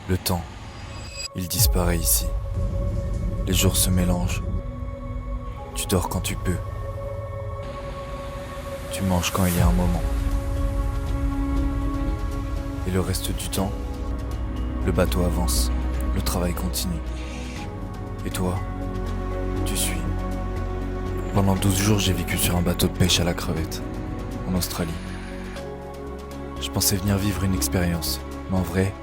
Le temps, il disparaît ici. Les jours se mélangent. Tu dors quand tu peux. Tu manges quand il y a un moment. Et le reste du temps, le bateau avance, le travail continue. Et toi, tu suis. Pendant 12 jours, j'ai vécu sur un bateau de pêche à la crevette, en Australie. Je pensais venir vivre une expérience, mais en vrai,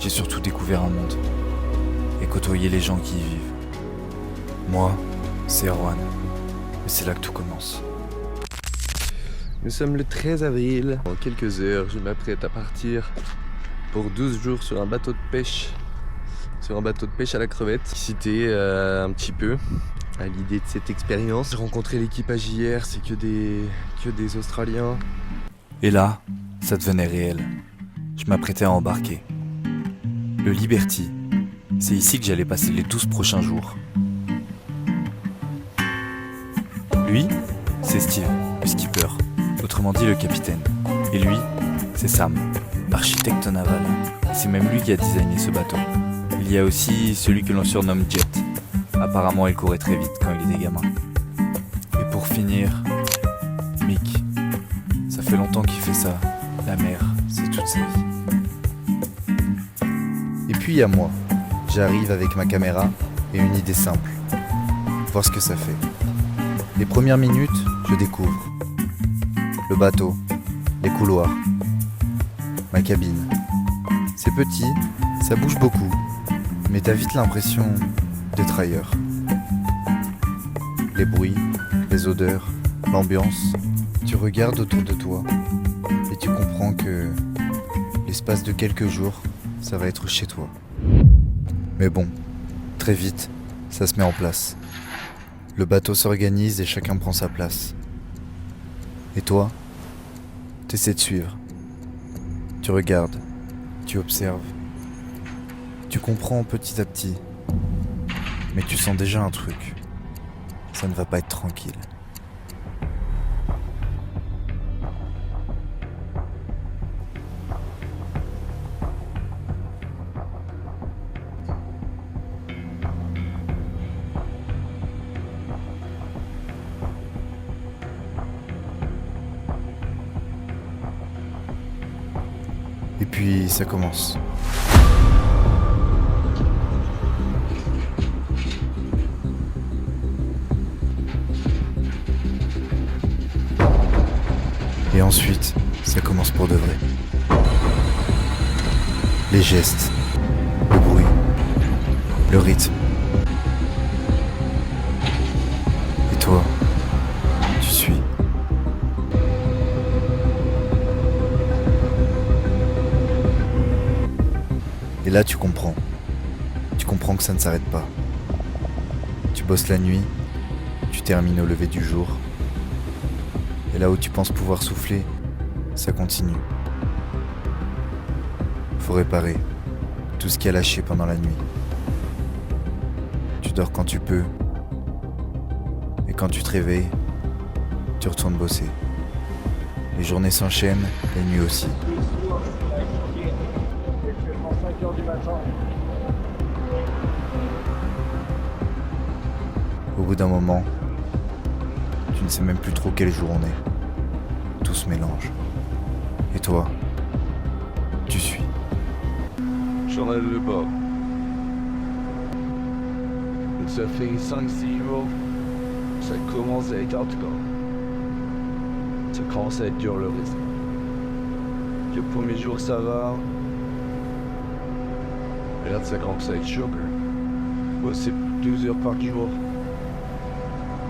j'ai surtout découvert un monde et côtoyé les gens qui y vivent. Moi, c'est Erwan, et c'est là que tout commence. Nous sommes le 13 avril. En quelques heures, je m'apprête à partir pour 12 jours sur un bateau de pêche. Sur un bateau de pêche à la crevette. Excité un petit peu à l'idée de cette expérience. J'ai rencontré l'équipage hier, c'est que des Australiens. Et là, ça devenait réel. Je m'apprêtais à embarquer. Le Liberty, c'est ici que j'allais passer les 12 prochains jours. Lui, c'est Steve, le skipper, autrement dit le capitaine. Et lui, c'est Sam, architecte naval. C'est même lui qui a designé ce bateau. Il y a aussi celui que l'on surnomme Jet. Apparemment, il courait très vite quand il était gamin. Et pour finir, Mick. Ça fait longtemps qu'il fait ça. La mer, c'est toute sa vie. Et puis il y a moi. J'arrive avec ma caméra et une idée simple. Voir ce que ça fait. Les premières minutes, je découvre. Le bateau, les couloirs, ma cabine. C'est petit, ça bouge beaucoup, mais t'as vite l'impression d'être ailleurs. Les bruits, les odeurs, l'ambiance, tu regardes autour de toi et tu comprends que l'espace de quelques jours, ça va être chez toi. Mais bon, très vite, ça se met en place. Le bateau s'organise et chacun prend sa place. Et toi, t'essaies de suivre. Tu regardes, tu observes. Tu comprends petit à petit. Mais tu sens déjà un truc. Ça ne va pas être tranquille. Et puis ça commence. Et ensuite, ça commence pour de vrai. Les gestes, le bruit, le rythme. Et toi, tu suis. Et là, tu comprends. Tu comprends que ça ne s'arrête pas. Tu bosses la nuit, tu termines au lever du jour. Et là où tu penses pouvoir souffler, ça continue. Faut réparer tout ce qui a lâché pendant la nuit. Tu dors quand tu peux. Et quand tu te réveilles, tu retournes bosser. Les journées s'enchaînent, les nuits aussi. Au bout d'un moment, tu ne sais même plus trop quel jour on est. Tout se mélange. Et toi, tu suis. Journal de bord. Ça fait 5-6 jours. Ça commence à être hardcore. Ça commence à être dur le rythme. Le premier jour ça va. Et là ça commence à être chaud. Bosser 12 heures par jour.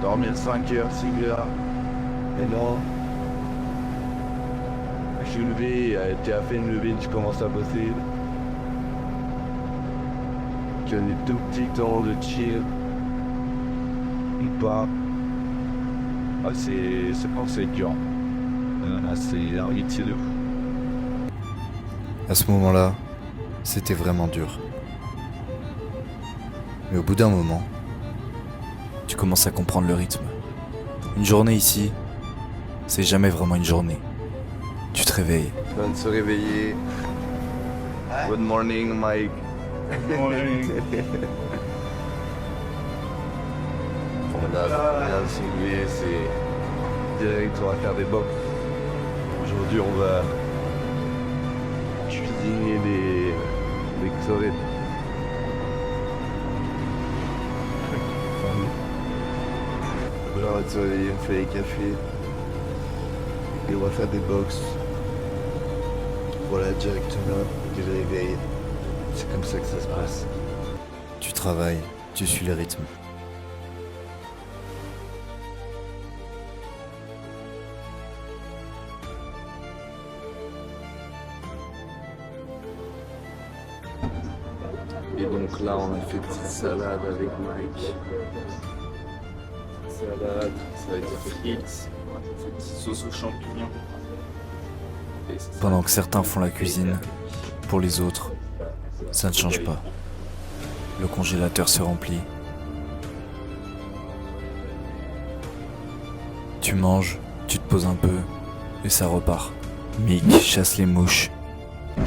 Dormir 5 heures, 6 heures. Et non. Je suis levé, t'es à peine levé, tu commences à bosser. Tu as des tout petits temps de chill. Ou pas. Ah, c'est dur. Là, c'est la réalité de fou. À ce moment-là, c'était vraiment dur. Mais au bout d'un moment, Tu commences à comprendre le rythme. Une journée ici, c'est jamais vraiment une journée. Tu te réveilles, Je viens de se réveiller. Good morning, Mike. On a rien simulé, c'est direct, on va faire des box. Aujourd'hui, on va cuisiner des crevettes. Voilà, on va se réveiller, on fait les cafés. Et on va faire des box. Voilà, directement, dès le réveil. C'est comme ça que ça se passe. Tu travailles, tu suis le rythme. Et donc là, on a fait petite salade avec Mike. Salade, ça va être frites, petite sauce aux champignons. Pendant que certains font la cuisine, pour les autres, ça ne change pas. Le congélateur se remplit. Tu manges, tu te poses un peu, et ça repart. Mick chasse les mouches. Du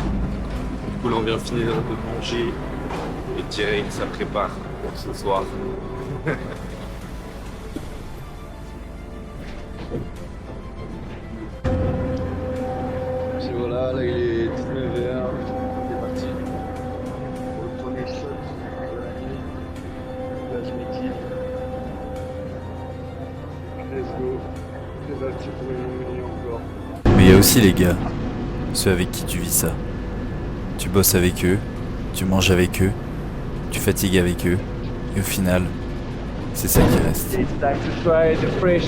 coup, là, on vient finir de manger. Et direct, ça prépare pour ce soir. Puis voilà, là il est 19h. On est parti. Pour retourner le shot de la nuit. Là, je m'équipe. Let's go. C'est parti pour une nuit encore. Mais il y a aussi les gars, ceux avec qui tu vis ça. Tu bosses avec eux, tu manges avec eux, tu fatigues avec eux, et au final, c'est ça qui reste. It's time to try the fresh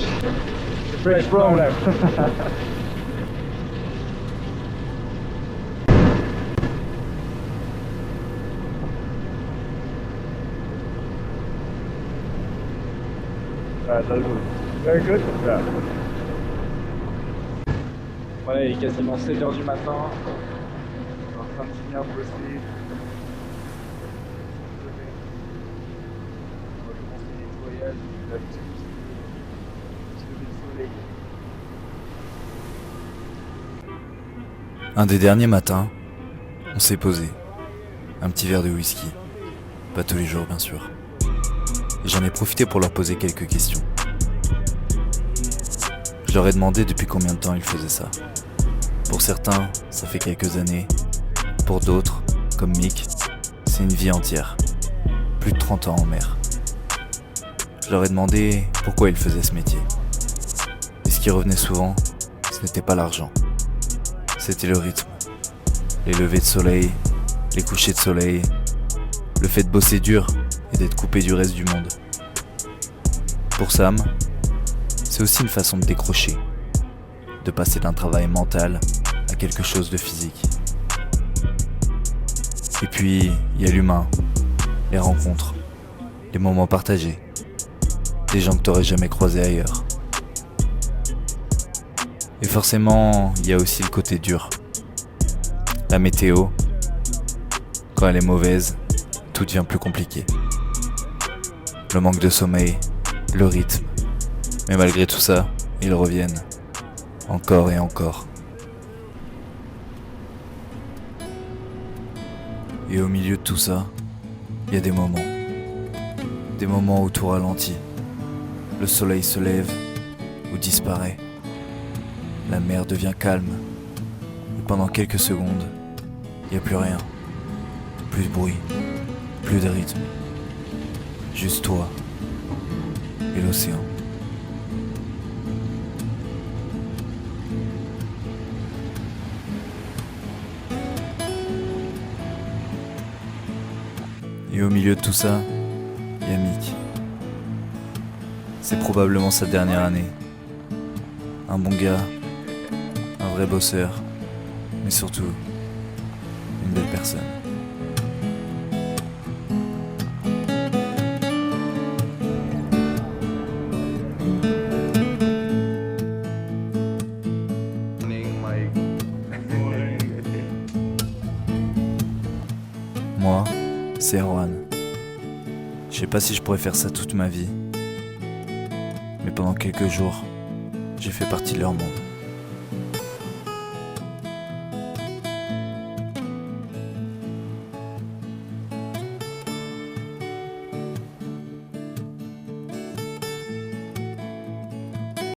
problem. That's good. Very good. Yeah. Voilà, il est quasiment 7h du matin. On est en train de finir de bosser. On va commencer le nettoyage. La petite lever de soleil. Un des derniers matins, on s'est posé. Un petit verre de whisky. Pas tous les jours, bien sûr. Et j'en ai profité pour leur poser quelques questions. Je leur ai demandé depuis combien de temps ils faisaient ça. Pour certains, ça fait quelques années. Pour d'autres, comme Mick, c'est une vie entière. Plus de 30 ans en mer. Je leur ai demandé pourquoi ils faisaient ce métier. Et ce qui revenait souvent, ce n'était pas l'argent. C'était le rythme. Les levées de soleil, les couchers de soleil, le fait de bosser dur et d'être coupé du reste du monde. Pour Sam, c'est aussi une façon de décrocher, de passer d'un travail mental à quelque chose de physique. Et puis, il y a l'humain, les rencontres, les moments partagés, des gens que t'aurais jamais croisés ailleurs. Et forcément, il y a aussi le côté dur. La météo, quand elle est mauvaise, tout devient plus compliqué. Le manque de sommeil, le rythme. Mais malgré tout ça, ils reviennent. Encore et encore. Et au milieu de tout ça, il y a des moments. Des moments où tout ralentit. Le soleil se lève ou disparaît. La mer devient calme. Et pendant quelques secondes, il n'y a plus rien. Plus de bruit, plus de rythme. Juste toi et l'océan. Et au milieu de tout ça, il y a Mick. C'est probablement sa dernière année. Un bon gars, un vrai bosseur, mais surtout, une belle personne. Moi, c'est Erwan. Je sais pas si je pourrais faire ça toute ma vie, mais pendant quelques jours, j'ai fait partie de leur monde.